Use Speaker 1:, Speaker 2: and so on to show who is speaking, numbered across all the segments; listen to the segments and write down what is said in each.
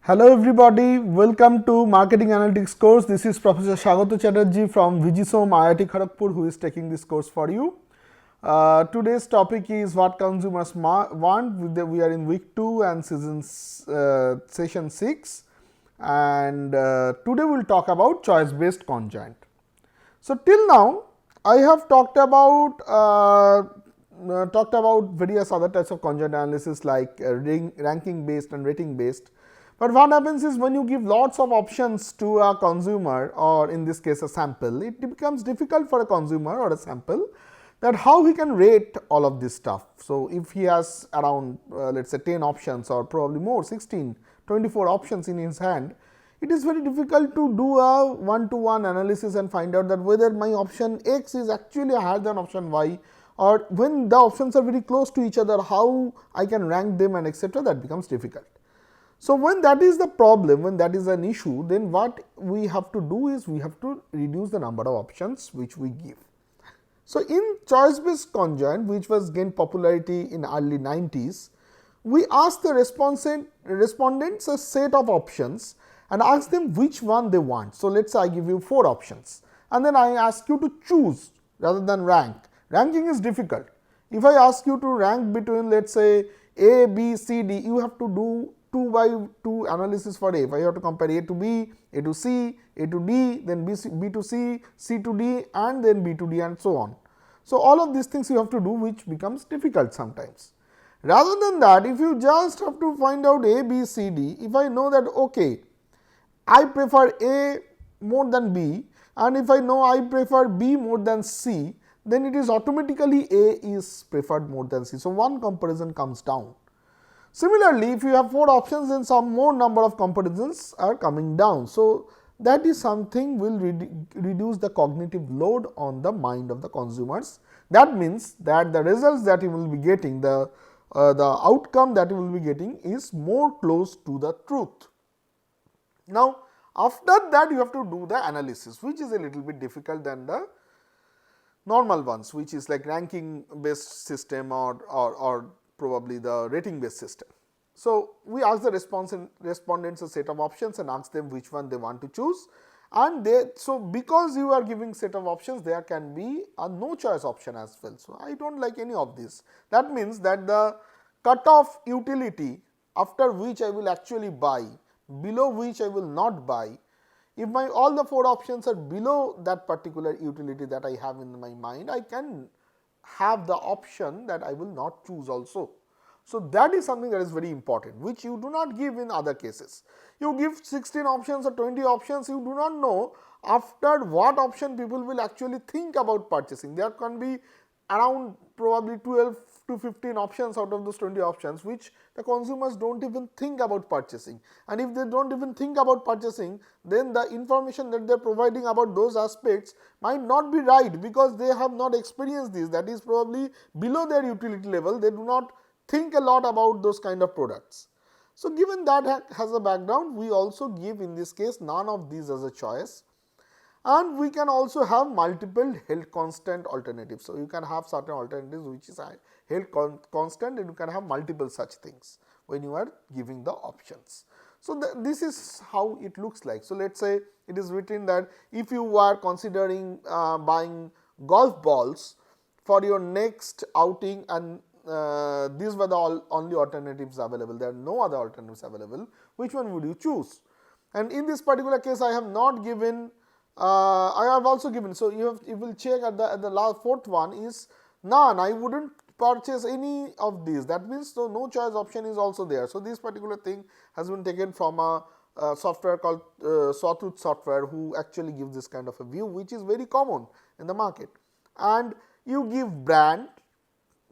Speaker 1: Hello everybody, welcome to Marketing Analytics course. This is Professor Shagata Chatterjee from Vigisom IIT Kharagpur who is taking this course for you. Today's topic is what consumers want. We are in week 2 and session 6, and today we will talk about choice based conjoint. So till now I have talked about various other types of conjoint analysis like ranking based and rating based. But what happens is when you give lots of options to a consumer, or in this case a sample, it becomes difficult for a consumer or a sample that how he can rate all of this stuff. So if he has around let's say 10 options or probably more, 16, 24 options in his hand, it is very difficult to do a one-to-one analysis and find out that whether my option X is actually higher than option Y, or when the options are very close to each other, how I can rank them and etc. That becomes difficult. So when that is the problem, when that is an issue, then what we have to do is we have to reduce the number of options which we give. So in choice based conjoint, which was gained popularity in early 90s, we ask the respondents a set of options and ask them which one they want. So let's say I give you 4 options and then I ask you to choose rather than rank. Ranking is difficult. If I ask you to rank between let's say A, B, C, D, you have to do 2 by 2 analysis for A. If I have to compare A to B, A to C, A to D, then B to C, C to D, and then B to D, and so on. So all of these things you have to do, which becomes difficult sometimes. Rather than that, if you just have to find out A, B, C, D, if I know that okay, I prefer A more than B, and if I know I prefer B more than C, then it is automatically A is preferred more than C. So one comparison comes down. Similarly, if you have 4 options, then some more number of comparisons are coming down. So that is something will reduce the cognitive load on the mind of the consumers. That means that the results that you will be getting, the outcome that you will be getting is more close to the truth. Now, after that you have to do the analysis, which is a little bit difficult than the normal ones, which is like ranking based system or probably the rating based system. So we ask the respondents a set of options and ask them which one they want to choose, and so because you are giving set of options, there can be a no choice option as well. So I don't like any of this. That means that the cutoff utility after which I will actually buy, below which I will not buy, if my all the 4 options are below that particular utility that I have in my mind, I can have the option that I will not choose also. So that is something that is very important, which you do not give in other cases. You give 16 options or 20 options, you do not know after what option people will actually think about purchasing. There can be around probably 12 to 15 options out of those 20 options which the consumers don't even think about purchasing, and if they don't even think about purchasing, then the information that they are providing about those aspects might not be right, because they have not experienced this, that is probably below their utility level. They do not think a lot about those kind of products. So given that has a background, we also give in this case none of these as a choice. And we can also have multiple held constant alternatives. So you can have certain alternatives which is held constant, and you can have multiple such things when you are giving the options. So this is how it looks like. So let's say it is written that if you are considering buying golf balls for your next outing, and these were the only alternatives available, there are no other alternatives available, which one would you choose? And in this particular case, I have not given. I have also given. So you will check at the last 4th one is none. I wouldn't purchase any of these. That means so no choice option is also there. So this particular thing has been taken from a software called Sawtooth Software, who actually gives this kind of a view, which is very common in the market. And you give brand.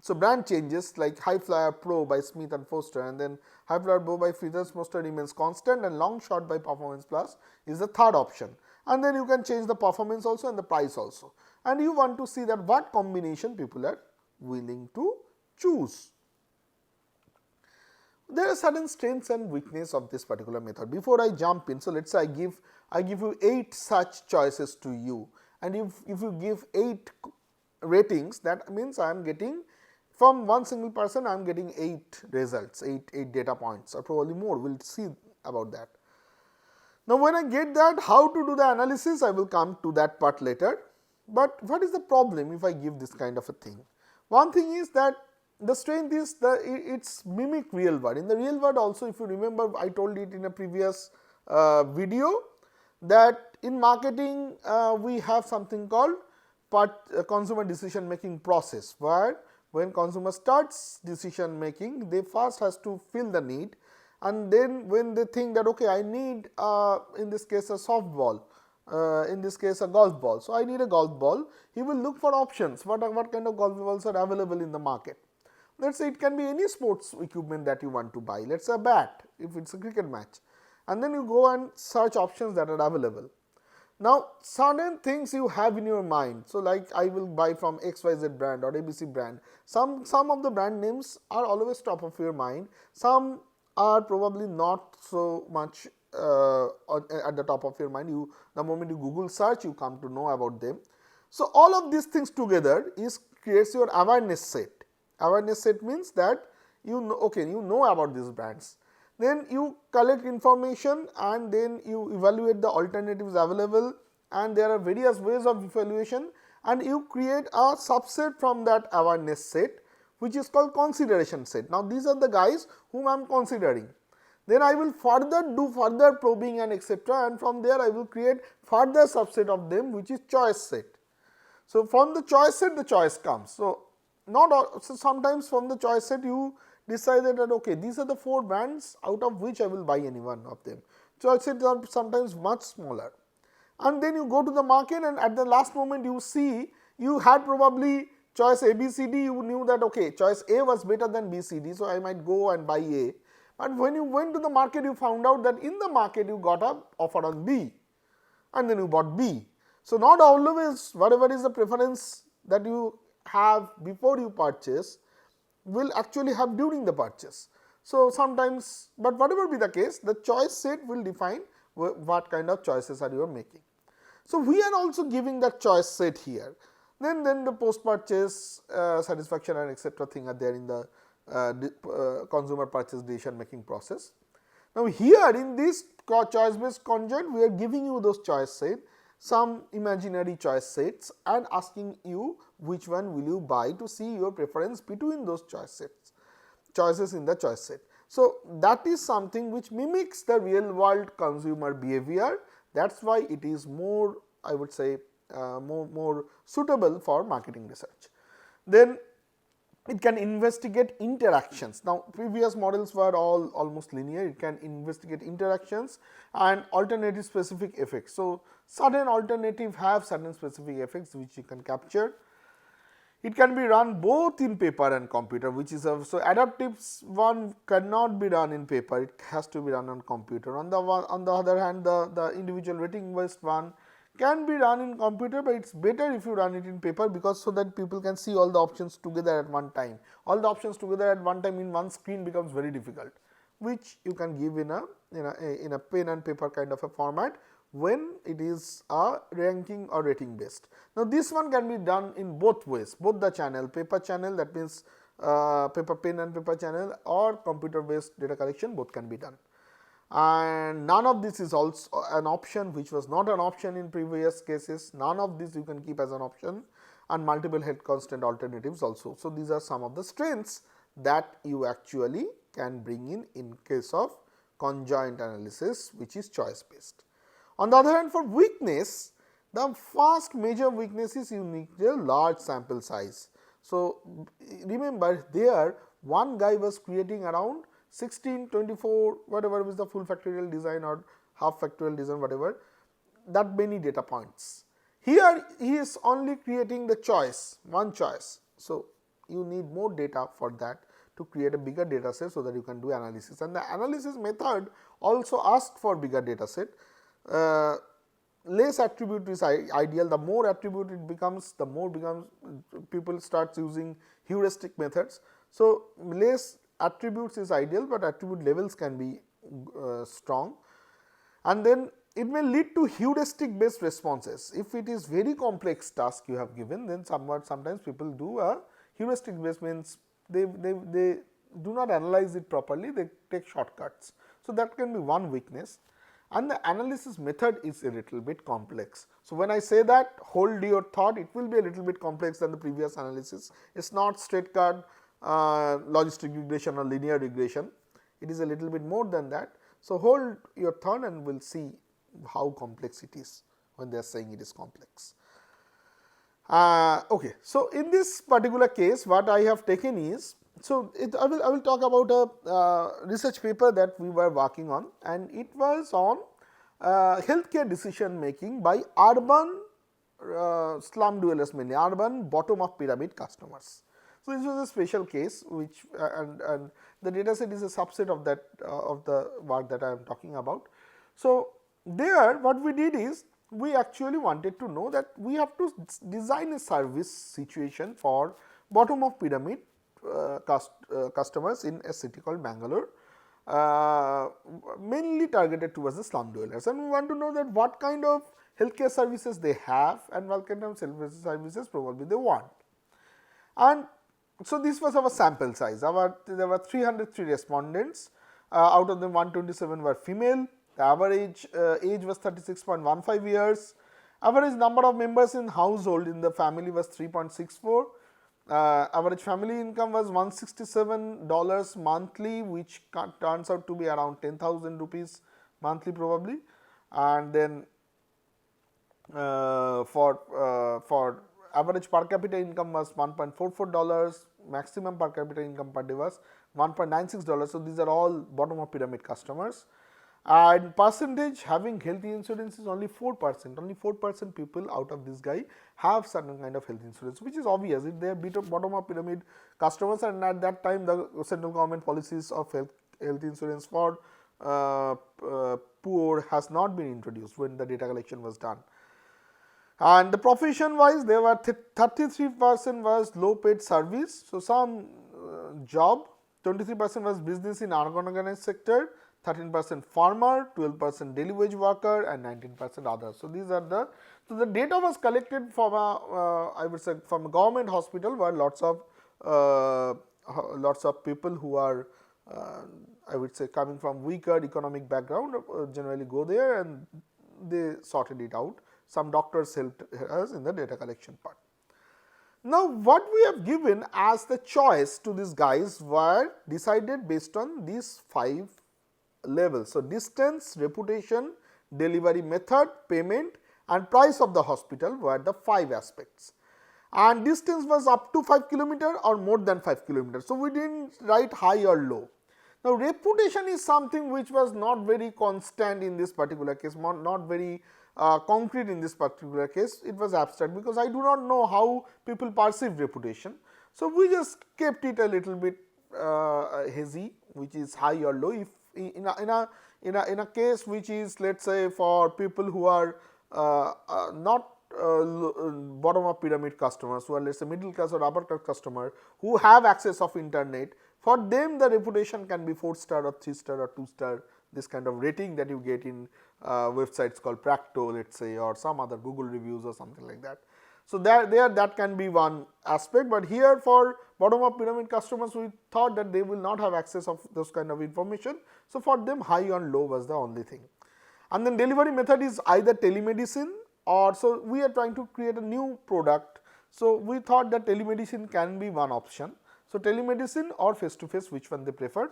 Speaker 1: So brand changes like High Flyer Pro by Smith and Foster, and then High Flyer Pro by Friedrich Foster remains constant, and Long Shot by Performance Plus is the 3rd option. And then you can change the performance also and the price also, and you want to see that what combination people are willing to choose. There are certain strengths and weaknesses of this particular method. Before I jump in, so let's say I give you 8 such choices to you, and if you give 8 ratings, that means I am getting from one single person, I am getting 8 results, 8 data points, or probably more. We'll see about that. Now, when I get that how to do the analysis, I will come to that part later. But what is the problem if I give this kind of a thing? One thing is that the strength is it's mimic real world. In the real world also, if you remember, I told it in a previous video that in marketing we have something called consumer decision making process, where when consumer starts decision making, they first has to feel the need, and then when they think that okay, I need in this case a softball, in this case a golf ball, so I need a golf ball, he will look for options, what kind of golf balls are available in the market. Let us say it can be any sports equipment that you want to buy, let us say a bat if it is a cricket match, and then you go and search options that are available. Now, certain things you have in your mind, so like I will buy from XYZ brand or ABC brand, some of the brand names are always top of your mind, some are probably not so much at the top of your mind. You, the moment you Google search, you come to know about them. So, all of these things together creates your awareness set. Awareness set means that you know, okay, you know about these brands. Then you collect information and then you evaluate the alternatives available, and there are various ways of evaluation, and you create a subset from that awareness set, which is called consideration set. Now, these are the guys whom I am considering. Then I will do further probing and etc., and from there I will create further subset of them, which is choice set. So, from the choice set the choice comes. So, not all, so sometimes from the choice set you decided that okay, these are the 4 brands out of which I will buy any one of them. Choice sets are sometimes much smaller, and then you go to the market and at the last moment you see you had probably choice A, B, C, D, you knew that okay, choice A was better than B, C, D, so I might go and buy A. But when you went to the market, you found out that in the market you got a offer on B, and then you bought B. So, not always whatever is the preference that you have before you purchase will actually have during the purchase. So, sometimes, but whatever be the case, the choice set will define what kind of choices are you are making. So, we are also giving that choice set here. Then the post purchase satisfaction and etc. thing are there in the consumer purchase decision making process. Now, here in this choice based conjoint, we are giving you those choice set, some imaginary choice sets, and asking you which one will you buy to see your preference between those choice sets, choices in the choice set. So, that is something which mimics the real world consumer behavior. That is why it is more, I would say, more suitable for marketing research. Then it can investigate interactions. Now, previous models were all almost linear, it can investigate interactions and alternative specific effects. So, certain alternative have certain specific effects which you can capture. It can be run both in paper and computer, which is a, so adaptive one cannot be run in paper, it has to be run on computer. On the other hand, the individual rating based one can be run in computer, but it is better if you run it in paper, because so that people can see all the options together at one time. All the options together at one time in one screen becomes very difficult, which you can give in a pen and paper kind of a format when it is a ranking or rating based. Now, this one can be done in both ways, both the channel, paper channel, that means paper pen and paper channel, or computer based data collection, both can be done. And none of this is also an option, which was not an option in previous cases. None of this you can keep as an option, and multiple head constant alternatives also. So, these are some of the strengths that you actually can bring in case of conjoint analysis, which is choice based. On the other hand, for weakness, the first major weakness is you need a large sample size. So, remember there one guy was creating around 16, 24, whatever was the full factorial design or half factorial design, whatever, that many data points. Here he is only creating the choice, one choice. So, you need more data for that to create a bigger data set, so that you can do analysis, and the analysis method also asked for bigger data set. Less attribute is ideal, the more attribute it becomes, the more people start using heuristic methods. So, less attributes is ideal, but attribute levels can be strong, and then it may lead to heuristic based responses. If it is very complex task you have given, then sometimes people do a heuristic based, means they do not analyze it properly, they take shortcuts. So, that can be one weakness, and the analysis method is a little bit complex. So, when I say that, hold your thought, it will be a little bit complex than the previous analysis. It is not straight cut logistic regression or linear regression, it is a little bit more than that. So, hold your thought and we will see how complex it is when they are saying it is complex. Okay. So, in this particular case what I have taken is, so I will talk about a research paper that we were working on, and it was on healthcare decision making by urban slum dwellers, mainly urban bottom of pyramid customers. So, this was a special case which and the data set is a subset of that of the work that I am talking about. So, there what we did is we actually wanted to know that we have to design a service situation for bottom of pyramid customers in a city called Bangalore, mainly targeted towards the slum dwellers, and we want to know that what kind of healthcare services they have and what kind of services probably they want. And so, this was our sample size. There were 303 respondents, out of them 127 were female. The average age was 36.15 years. Average number of members in household in the family was 3.64. Average family income was $167 monthly, which turns out to be around 10,000 rupees monthly probably. And then for average per capita income was $1.44, maximum per capita income per day was $1.96. So, these are all bottom of pyramid customers, and percentage having health insurance is only 4%. Only 4% people out of this guy have certain kind of health insurance, which is obvious if they are bottom of pyramid customers, and at that time the central government policies of health insurance for poor has not been introduced when the data collection was done. And the profession wise, there were 33% was low paid service. So, some job, 23% was business in unorganized sector, 13% farmer, 12% daily wage worker, and 19% others. So, these are the, so the data was collected from a I would say from a government hospital where lots of people who are I would say coming from weaker economic background generally go there and they sorted it out. Some doctors helped us in the data collection part. Now, what we have given as the choice to these guys were decided based on these 5 levels. So, distance, reputation, delivery method, payment, and price of the hospital were the 5 aspects. And distance was up to 5 kilometer or more than 5 kilometers. So, we did not write high or low. Now, reputation is something which was not very constant in this particular case, not very concrete in this particular case. It was abstract because I do not know how people perceive reputation. So, we just kept it a little bit hazy, which is high or low. If in a case which is, let us say, for people who are not bottom of pyramid customers, who are let us say middle class or upper class customer who have access of internet, for them the reputation can be 4 star or 3 star or 2 star, this kind of rating that you get in websites called Practo, let us say, or some other Google reviews or something like that. So, there that can be one aspect, but here for bottom of pyramid customers we thought that they will not have access of those kind of information. So, for them high and low was the only thing. And then delivery method is either telemedicine or, so we are trying to create a new product. So, we thought that telemedicine can be one option. So, telemedicine or face to face, which one they preferred.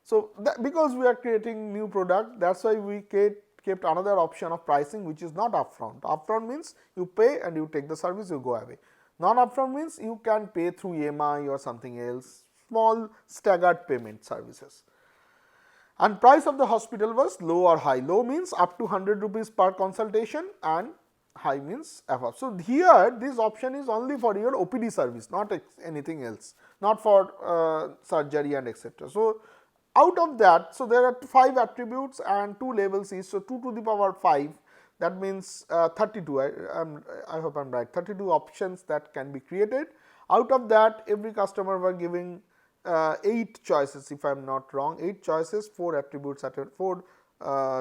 Speaker 1: So, because we are creating new product, that is why we kept another option of pricing which is not upfront. Upfront means you pay and you take the service, you go away. Non upfront means you can pay through EMI or something else, small staggered payment services. And price of the hospital was low or high. Low means up to 100 rupees per consultation and high means above. So, here this option is only for your OPD service, not anything else, not for surgery and etc. So, out of that, so there are 5 attributes and 2 levels each. So, 2 to the power 5, that means 32, I hope I am right, 32 options that can be created. Out of that, every customer were giving 8 choices, if I am not wrong, 8 choices, 4 attributes at a 4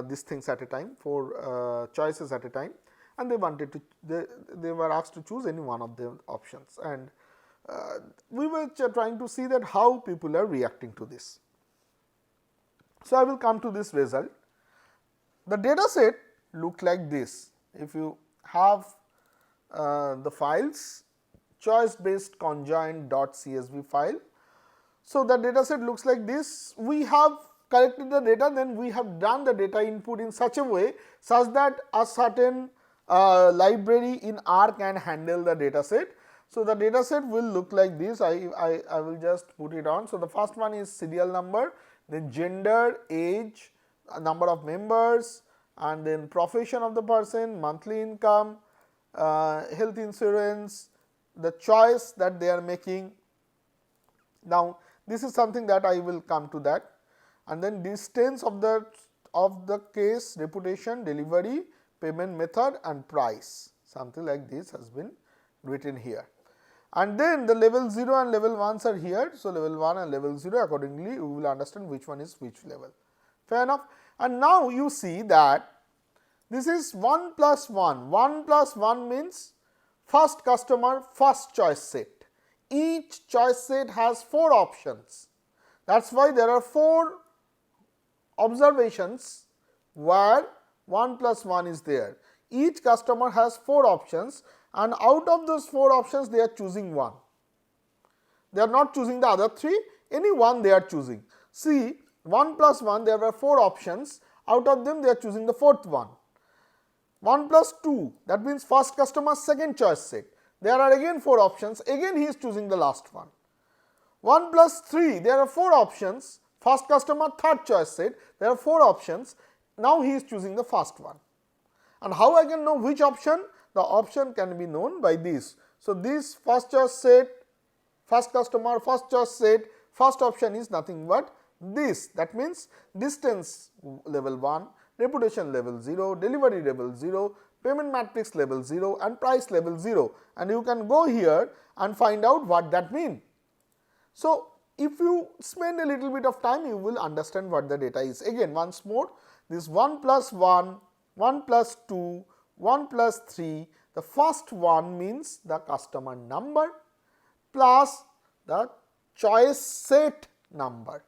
Speaker 1: these things at a time, 4 choices at a time, and they wanted to they were asked to choose any one of the options, and we were trying to see that how people are reacting to this. So, I will come to this result. The data set look like this. If you have the files choice based conjoint .csv file. So, the data set looks like this. We have collected the data, then we have done the data input in such a way such that a certain library in R can handle the data set. So, the data set will look like this. I will just put it on. So, the first one is serial number, then gender, age, number of members, and then profession of the person, monthly income, health insurance, the choice that they are making. Now, this is something that I will come to that, and then distance of the case, reputation, delivery, payment method and price, something like this has been written here. And then the level 0 and level 1s are here. So, level 1 and level 0, accordingly you will understand which one is which level, fair enough. And now, you see that this is 1 plus 1, 1 plus 1 means first customer first choice set. Each choice set has 4 options. That is why there are 4 observations where 1 plus 1 is there. Each customer has 4 options, and out of those 4 options they are choosing one. They are not choosing the other 3, any one they are choosing. See, 1 plus 1, there were 4 options, out of them they are choosing the 4th one. 1 plus 2, that means first customer second choice set. There are again 4 options, again he is choosing the last one. 1 plus 3, there are 4 options, first customer third choice set, there are 4 options, now he is choosing the first one. And how I can know which option? The option can be known by this. So, this first choice set, first customer first choice set, first option is nothing but this, that means distance level 1, reputation level 0, delivery level 0, payment matrix level 0 and price level 0, and you can go here and find out what that means. So, if you spend a little bit of time, you will understand what the data is. Again, once more, this 1 plus 1, 1 plus 2, 1 plus 3, the first one means the customer number plus the choice set number.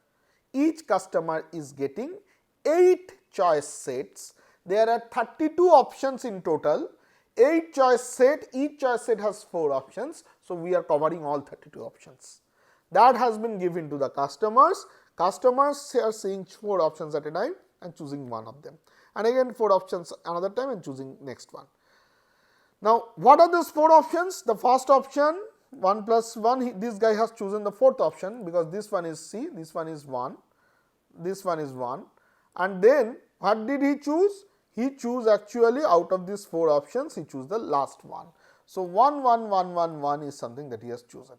Speaker 1: Each customer is getting 8 choice sets. There are 32 options in total, 8 choice set, each choice set has 4 options. So, we are covering all 32 options. That has been given to the customers. Customers are seeing 4 options at a time and choosing one of them, and again 4 options another time and choosing next one. Now, what are those 4 options? The first option 1 plus 1, this guy has chosen the 4th option because this one is C, this one is 1, this one is 1, and then what did he choose? He chose actually out of these 4 options, he chose the last one. So, 1 1 1 1 1 is something that he has chosen.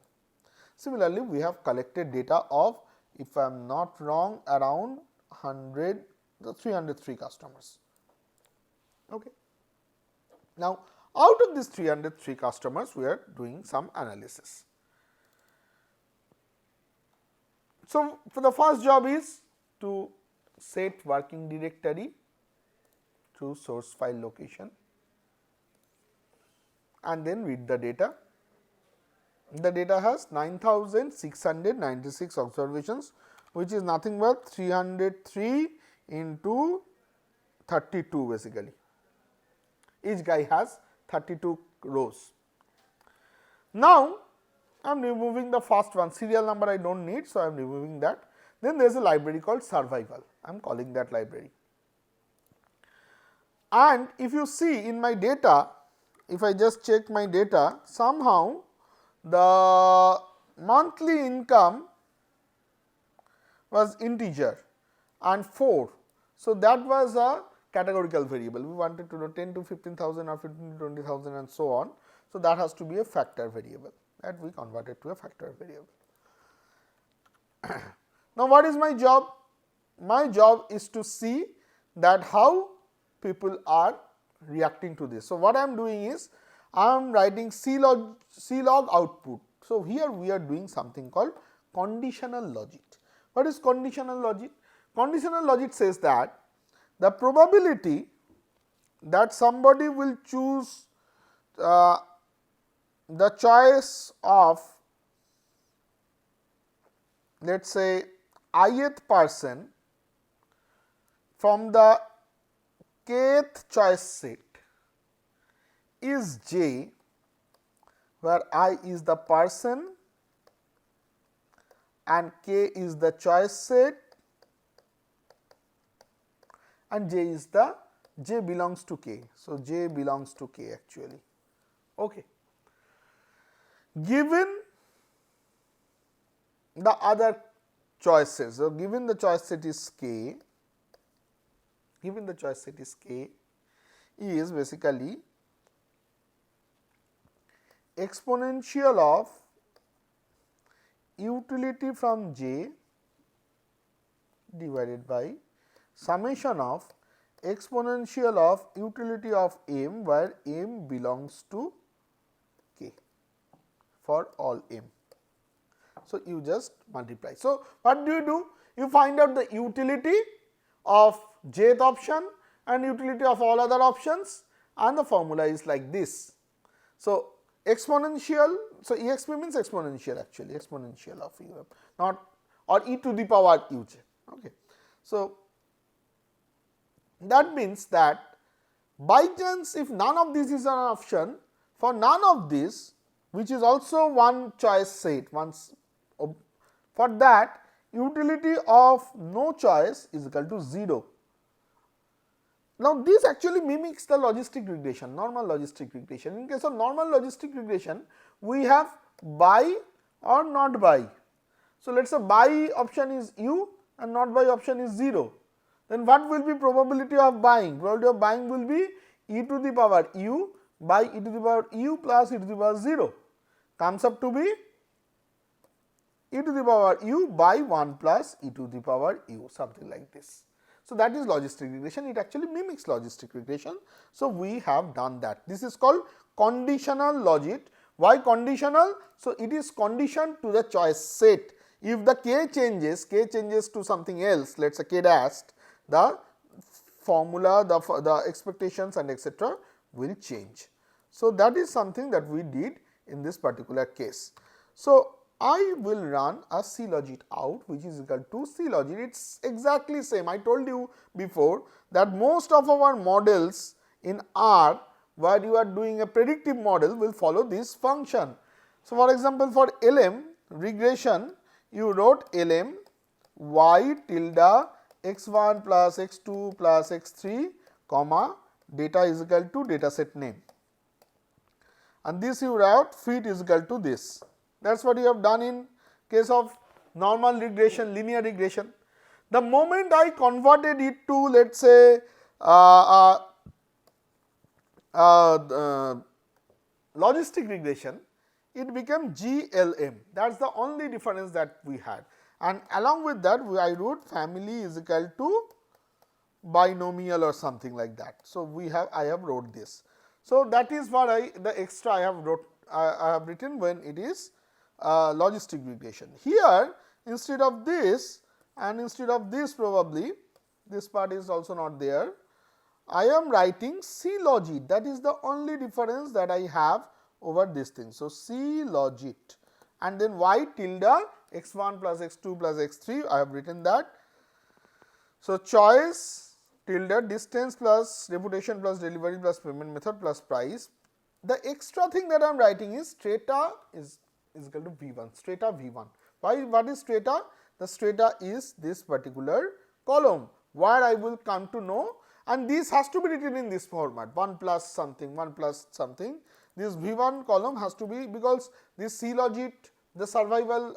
Speaker 1: Similarly, we have collected data of, if I am not wrong, around 303 customers. Okay. Now, out of these 303 customers, we are doing some analysis. So, for the first job is to set working directory to source file location and then read the data. The data has 9696 observations, which is nothing but 303 into 32 basically. Each guy has 32 rows. Now, I am removing the first one, serial number I do not need, so I am removing that. Then there is a library called survival, I am calling that library. And if you see in my data, if I just check my data, somehow the monthly income was integer and 4. So, that was a categorical variable. We wanted to know 10 to 15,000 or 15 to 20,000 and so on. So, that has to be a factor variable, that we converted to a factor variable. Now, what is my job? My job is to see that how people are reacting to this. So, what I am doing is I am writing C-log output. So, here we are doing something called conditional logic. What is conditional logic? Conditional logic says that the probability that somebody will choose the choice of, let us say, ith person from the kth choice set is J, where I is the person and K is the choice set and J is the J belongs to K. So, J belongs to K actually. Okay. Given the other choices, so given the choice set is K, given the choice set is K is basically exponential of utility from J divided by summation of exponential of utility of M, where M belongs to K for all M. So, you just multiply. So, what do? You find out the utility of jth option and utility of all other options, and the formula is like this. So, exponential, so exp means exponential actually, exponential of u, not or e to the power uj. Okay. So, that means that by chance if none of this is an option, for none of this, which is also one choice set, once for that utility of no choice is equal to 0. Now, this actually mimics the logistic regression, normal logistic regression. In case of normal logistic regression, we have buy or not buy. So, let us say buy option is u and not buy option is 0. Then what will be probability of buying? Probability of buying will be e to the power u by e to the power u plus e to the power 0, comes up to be e to the power u by 1 plus e to the power u, something like this. So, that is logistic regression, it actually mimics logistic regression. So, we have done that. This is called conditional logit. Why conditional? So, it is conditioned to the choice set. If the k changes to something else, let us say k dash, the formula, the expectations and etc. will change. So, that is something that we did in this particular case. So, I will run a C logit out, which is equal to C logit. It is exactly same. I told you before that most of our models in R, where you are doing a predictive model, will follow this function. So, for example, for LM regression, you wrote LM y tilde x1 plus x2 plus x3 comma data is equal to data set name, and this you wrote fit is equal to this. That is what you have done in case of normal regression, linear regression. The moment I converted it to, let us say logistic regression, it became GLM. That is the only difference that we had, and along with that I wrote family is equal to binomial or something like that. So, I have wrote this. So, that is what the extra I have written when it is logistic regression. Here instead of this and instead of this, probably this part is also not there, I am writing C logit. That is the only difference that I have over this thing. So, C logit and then y tilde x1 plus x2 plus x3, I have written that. So, choice tilde distance plus reputation plus delivery plus payment method plus price. The extra thing that I am writing is strata is equal to V1, strata V1. Why? What is strata? The strata is this particular column, where I will come to know, and this has to be written in this format 1 plus something, 1 plus something. This V1 column has to be, because this C logit, the survival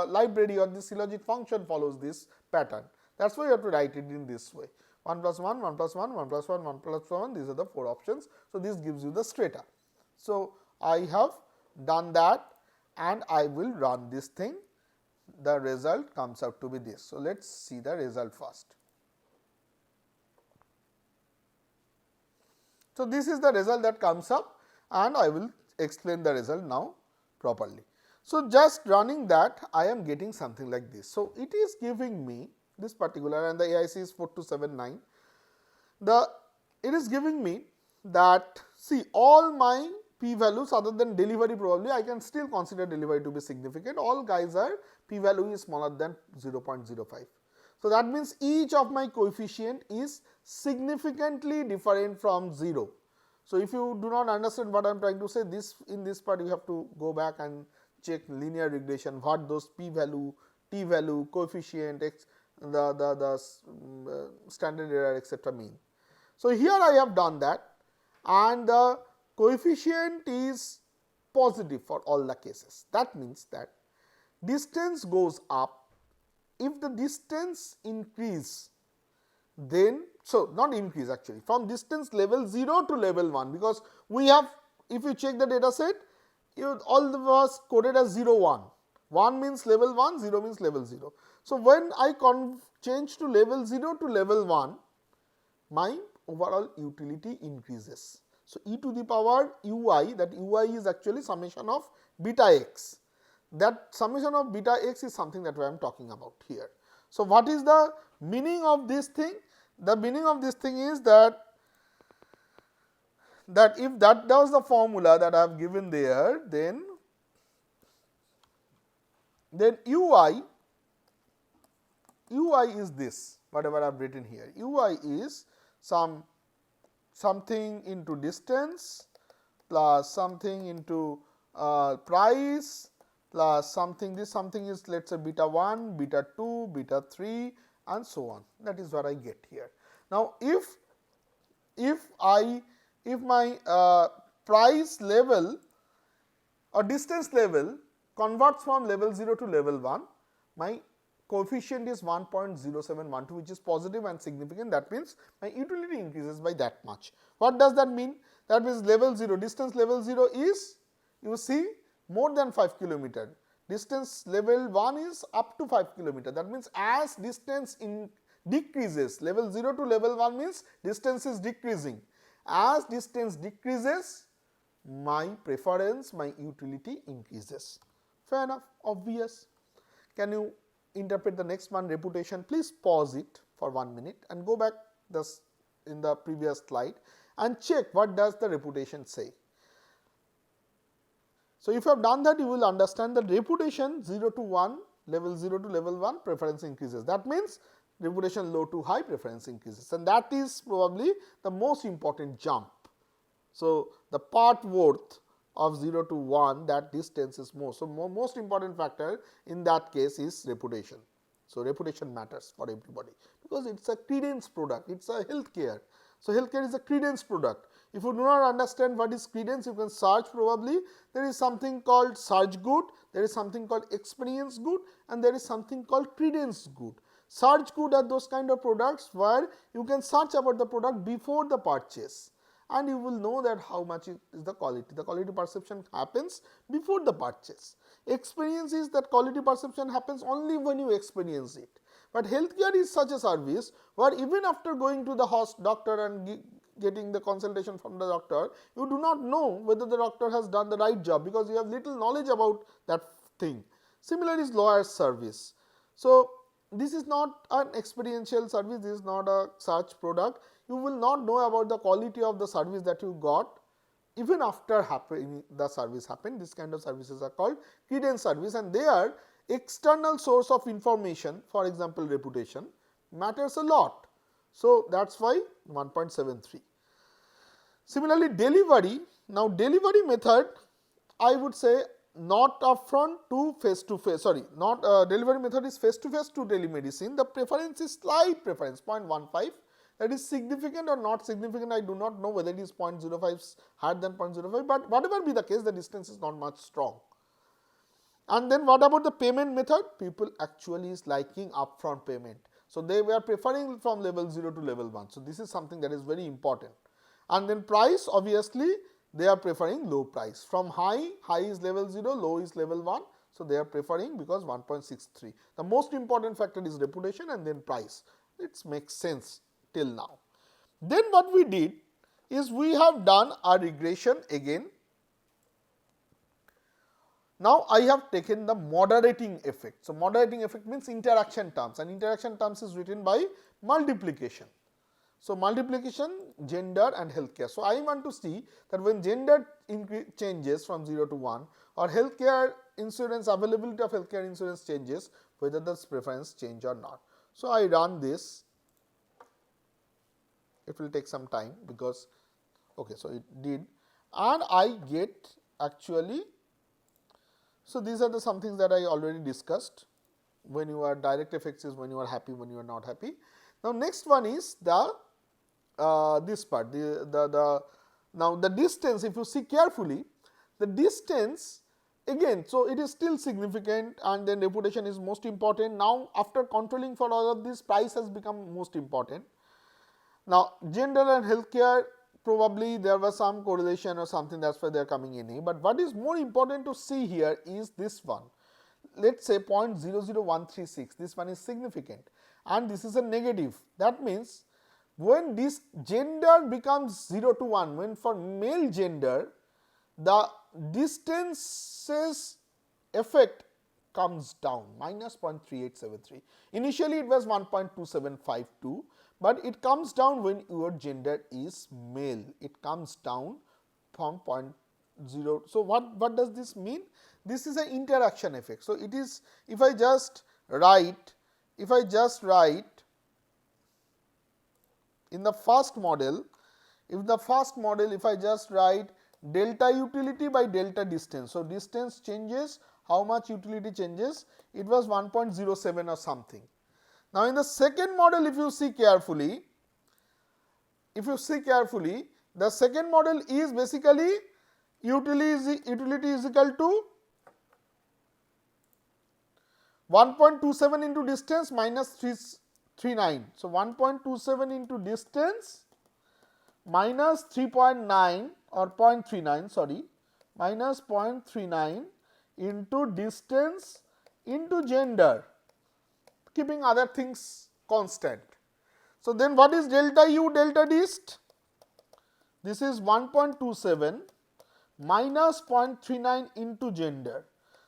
Speaker 1: library or the C logit function follows this pattern. That is why you have to write it in this way, 1 plus 1, 1 plus 1, 1 plus 1, 1 plus 1, these are the 4 options. So, this gives you the strata. So, I have done that and I will run this thing. The result comes out to be this. So, let us see the result first. So, this is the result that comes up and I will explain the result now properly. So, just running that I am getting something like this. So, it is giving me this particular, and the AIC is 4279. It is giving me that, see, all my p values other than delivery, probably I can still consider delivery to be significant. All guys are p value is smaller than 0.05. So, that means each of my coefficient is significantly different from 0. So, if you do not understand what I am trying to say, this in this part you have to go back and check linear regression, what those p value, t value, coefficient, standard error, etc. mean. So, here I have done that, and the coefficient is positive for all the cases. That means that distance goes up. If the distance increase, then so not increase actually, from distance level 0 to level 1, because we have, if you check the data set, all was coded as 0 1. 1 means level 1, 0 means level 0. So, when I change to level 0 to level 1, my overall utility increases. So, e to the power ui, that ui is actually summation of beta x. That summation of beta x is something that I am talking about here. So, what is the meaning of this thing? The meaning of this thing is that if that was the formula that I have given there, then ui is this, whatever I have written here. Ui is something into distance plus something into price plus something, this something is, let us say, beta 1, beta 2, beta 3 and so on. That is what I get here. Now, if my price level or distance level converts from level 0 to level 1, my coefficient is 1.0712, which is positive and significant. That means my utility increases by that much. What does that mean? That means level 0, distance level 0 is, you see, more than 5 kilometer. Distance level 1 is up to 5 kilometer. That means as distance decreases, level 0 to level 1 means distance is decreasing. As distance decreases, my preference, my utility increases. Fair enough, obvious. Can you interpret the next one, reputation? Please pause it for 1 minute and go back in the previous slide and check what does the reputation say. So, if you have done that, you will understand that reputation 0 to 1, level 0 to level 1, preference increases. That means reputation low to high, preference increases, and that is probably the most important jump. So, the part worth of 0 to 1, that distance is more. So, most important factor in that case is reputation. So, reputation matters for everybody, because it is a credence product, it is a healthcare. So, healthcare is a credence product. If you do not understand what is credence, you can search probably. There is something called search good, there is something called experience good, and there is something called credence good. Search good are those kind of products where you can search about the product before the purchase, and you will know that how much is the quality. The quality perception happens before the purchase. Experience is that quality perception happens only when you experience it. But healthcare is such a service where even after going to the doctor and getting the consultation from the doctor, you do not know whether the doctor has done the right job, because you have little knowledge about that thing. Similar is lawyer's service. So, this is not an experiential service, this is not a search product. You will not know about the quality of the service that you got even after the service happened. This kind of services are called credence service, and they are external source of information. For example, reputation matters a lot. So, that is why 1.73. Similarly, delivery. Now, delivery method, I would say not upfront to face to face, sorry, not delivery method is face to face to telemedicine. The preference is slight preference 0.15, that is significant or not significant. I do not know whether it is 0.05 higher than 0.05, but whatever be the case, the distance is not much strong. And then what about the payment method? People actually is liking upfront payment. So, they were preferring from level 0 to level 1. So, this is something that is very important. And then price, obviously they are preferring low price. From high is level 0, low is level 1. So, they are preferring because 1.63. The most important factor is reputation and then price. It makes sense till now. Then what we did is we have done a regression again. Now, I have taken the moderating effect. So, moderating effect means interaction terms, and interaction terms is written by multiplication. So, multiplication, gender and healthcare. So, I want to see that when gender changes from 0 to 1 or healthcare insurance, availability of healthcare insurance changes, whether the preference change or not. So, I run this, it will take some time because okay, so it did, and I get actually. So, these are the some things that I already discussed. When you are direct effects is when you are happy, when you are not happy. Now, next one is the this part, the now the distance. If you see carefully, the distance again, so it is still significant, and then reputation is most important. Now, after controlling for all of this, price has become most important. Now, gender and healthcare, probably there was some correlation or something, that's why they are coming in. But what is more important to see here is this one. Let us say 0.00136, this one is significant and this is a negative. That means when this gender becomes 0 to 1, when for male gender the distances effect comes down minus 0.3873. Initially it was 1.2752, but it comes down when your gender is male. It comes down from 0. So, what does this mean? This is an interaction effect. So, it is, if I just write in the first model, if I just write delta utility by delta distance. So, distance changes, how much utility changes, it was 1.07 or something. Now, in the second model, if you see carefully, the second model is basically utility is equal to 1.27 into distance minus 339. So, 1.27 into distance minus 3.9 or 0.39, sorry, minus 0.39 into distance into gender, keeping other things constant. So, then what is delta u delta dist? This is 1.27 minus 0.39 into gender.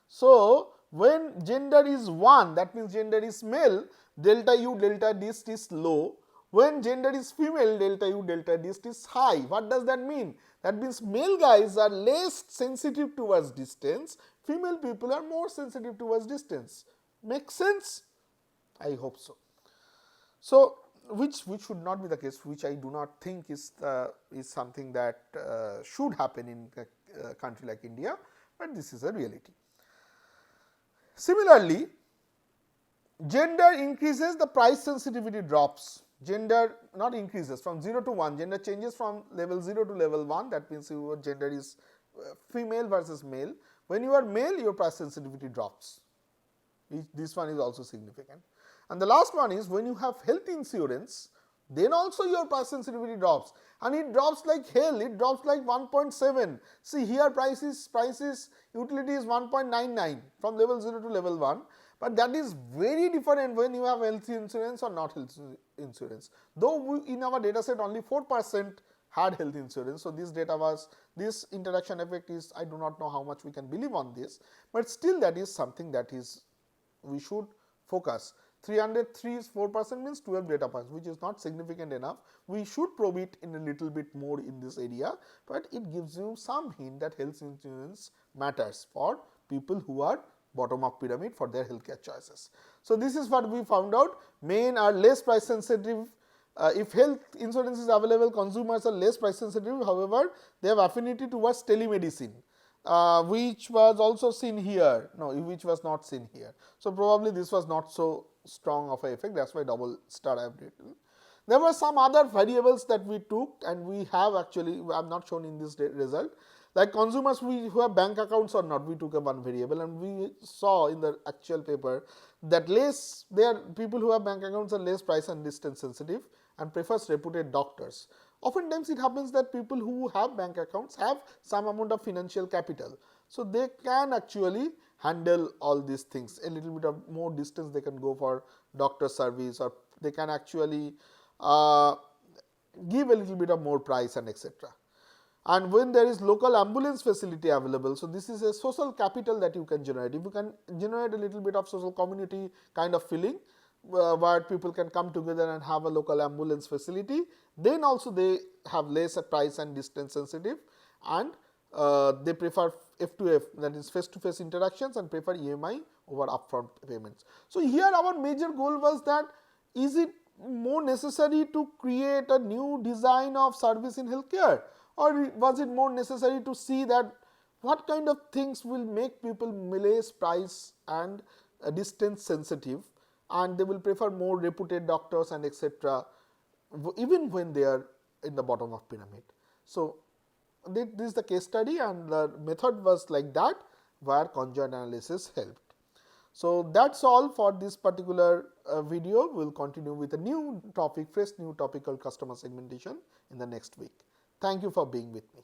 Speaker 1: So, when gender is 1, that means gender is male, delta u delta dist is low. When gender is female, delta u delta dist is high. What does that mean? That means male guys are less sensitive towards distance, female people are more sensitive towards distance. Make sense? I hope so. So, which should not be the case, which I do not think is something that should happen in a country like India, but this is a reality. Similarly, gender increases, the price sensitivity drops. Gender not increases from 0 to 1, gender changes from level 0 to level 1, that means your gender is female versus male. When you are male, your price sensitivity drops. This one is also significant. And the last one is when you have health insurance, then also your price sensitivity drops, and it drops like hell, it drops like 1.7. See here prices utility is 1.99 from level 0 to level 1, but that is very different when you have health insurance or not health insurance. Though in our data set only 4% had health insurance. So, this data was, this interaction effect is, I do not know how much we can believe on this, but still that is something that is we should focus. 303 is 4% means 12 data points, which is not significant enough. We should probe it in a little bit more in this area, but it gives you some hint that health insurance matters for people who are bottom of pyramid for their healthcare choices. So, this is what we found out. Men are less price sensitive. If health insurance is available, consumers are less price sensitive. However, they have affinity towards telemedicine, which was also seen here, no, which was not seen here. So, probably this was not so strong of an effect, that is why double star I have written. There were some other variables that we took, and we have actually, I have not shown in this result, like consumers who have bank accounts or not, we took a one variable, and we saw in the actual paper that people who have bank accounts are less price and distance sensitive and prefers reputed doctors. Oftentimes it happens that people who have bank accounts have some amount of financial capital. So, they can actually handle all these things, a little bit of more distance they can go for doctor service, or they can actually give a little bit of more price and etc. And when there is local ambulance facility available, so this is a social capital that you can generate. If you can generate a little bit of social community kind of feeling, where people can come together and have a local ambulance facility, then also they have less price and distance sensitive, and they prefer F2F, that is face to face interactions, and prefer EMI over upfront payments. So, here our major goal was that is it more necessary to create a new design of service in healthcare, or was it more necessary to see that what kind of things will make people less price and distance sensitive, and they will prefer more reputed doctors and etc., even when they are in the bottom of pyramid. So, this is the case study, and the method was like that, where conjoint analysis helped. So, that is all for this particular video. We will continue with a new topic, fresh new topic called customer segmentation in the next week. Thank you for being with me.